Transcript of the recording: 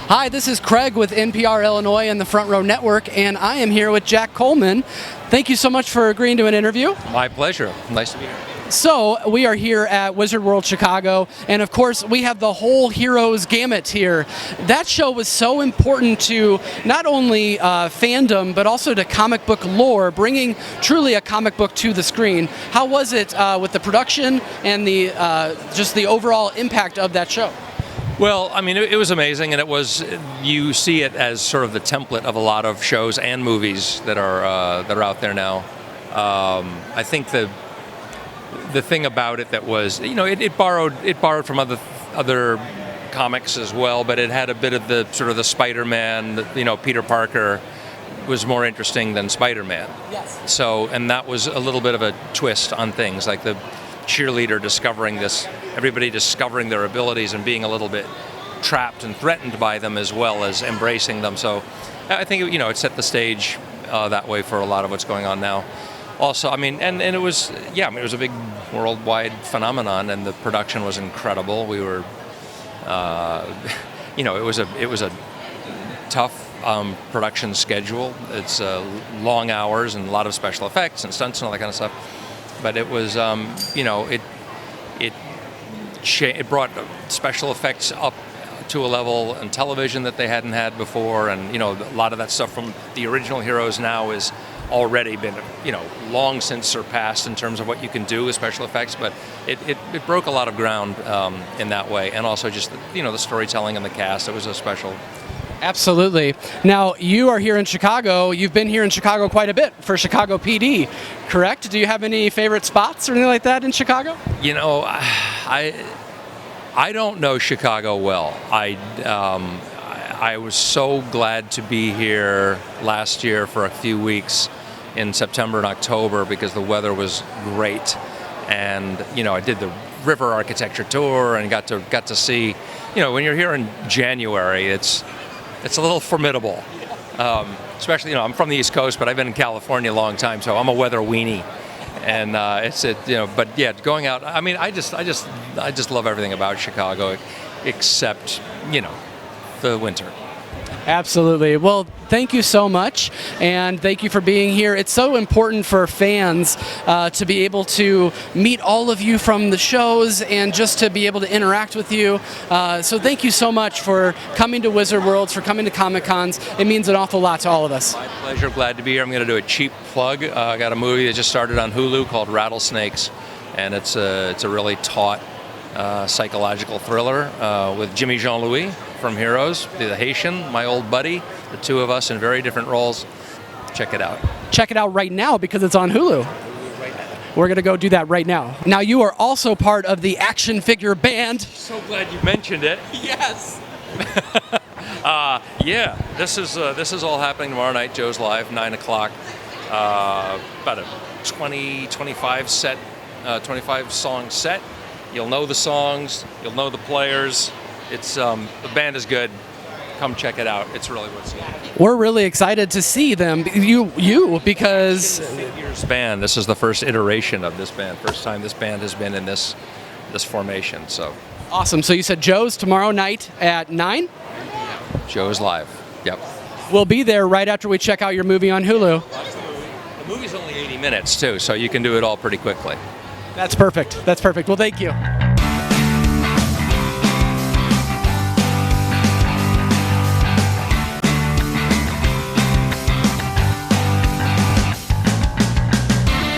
Hi, this is Craig with NPR Illinois and the Front Row Network, and I am here with Jack Coleman. Thank you so much for agreeing to an interview. My pleasure. Nice to be here. So, we are here at Wizard World Chicago, and of course, we have the whole Heroes gamut here. That show was so important to not only fandom, but also to comic book lore, bringing truly a comic book to the screen. How was it with the production and the just the overall impact of that show? Well, I mean, it was amazing, and it was. You see it as sort of the template of a lot of shows and movies that are out there now. I think the thing about it that was, it borrowed from other comics as well, but it had a bit of the sort of the Spider-Man. Peter Parker was more interesting than Spider-Man. Yes. So, and that was a little bit of a twist on things, like the cheerleader discovering this, everybody discovering their abilities and being a little bit trapped and threatened by them as well as embracing them. So I think it set the stage that way for a lot of what's going on now. Also, I mean, and it was, it was a big worldwide phenomenon, and the production was incredible. We were, it was a tough production schedule. It's long hours and a lot of special effects and stunts and all that kind of stuff. But it was, it brought special effects up to a level in television that they hadn't had before, and a lot of that stuff from the original Heroes now is already been, long since surpassed in terms of what you can do with special effects. But it broke a lot of ground in that way, and also just the storytelling and the cast. It was a special. Absolutely. Now, you are here in Chicago. You've been here in Chicago quite a bit for Chicago PD, correct? Do you have any favorite spots or anything like that in Chicago? I don't know Chicago well. I was so glad to be here last year for a few weeks in September and October because the weather was great, and I did the river architecture tour and got to see. When you're here in January, it's a little formidable, especially, I'm from the East Coast, but I've been in California a long time, so I'm a weather weenie. And but yeah, going out, I mean, I just love everything about Chicago, except, the winter. Absolutely. Well, thank you so much, and thank you for being here. It's so important for fans to be able to meet all of you from the shows and just to be able to interact with you. So thank you so much for coming to Wizard Worlds, for coming to Comic Cons. It means an awful lot to all of us. My pleasure. Glad to be here. I'm going to do a cheap plug. I got a movie that just started on Hulu called Rattlesnakes, and it's a really taut psychological thriller with Jimmy Jean-Louis from Heroes, the Haitian, my old buddy, the two of us in very different roles. Check it out. Check it out right now because it's on Hulu. Right now. We're going to go do that right now. Now, you are also part of the action figure band. So glad you mentioned it. Yes. This is all happening tomorrow night. Joe's Live, 9 o'clock. About a 25 song set. You'll know the songs. You'll know the players. It's the band is good. Come check it out. It's really what's good. We're really excited to see them. You because Figures band. This is the first iteration of this band. First time this band has been in this formation. So awesome. So you said Joe's tomorrow night at 9? Joe's Live. Yep. We'll be there right after we check out your movie on Hulu. The movie's only 80 minutes too, so you can do it all pretty quickly. That's perfect. That's perfect. Well, thank you.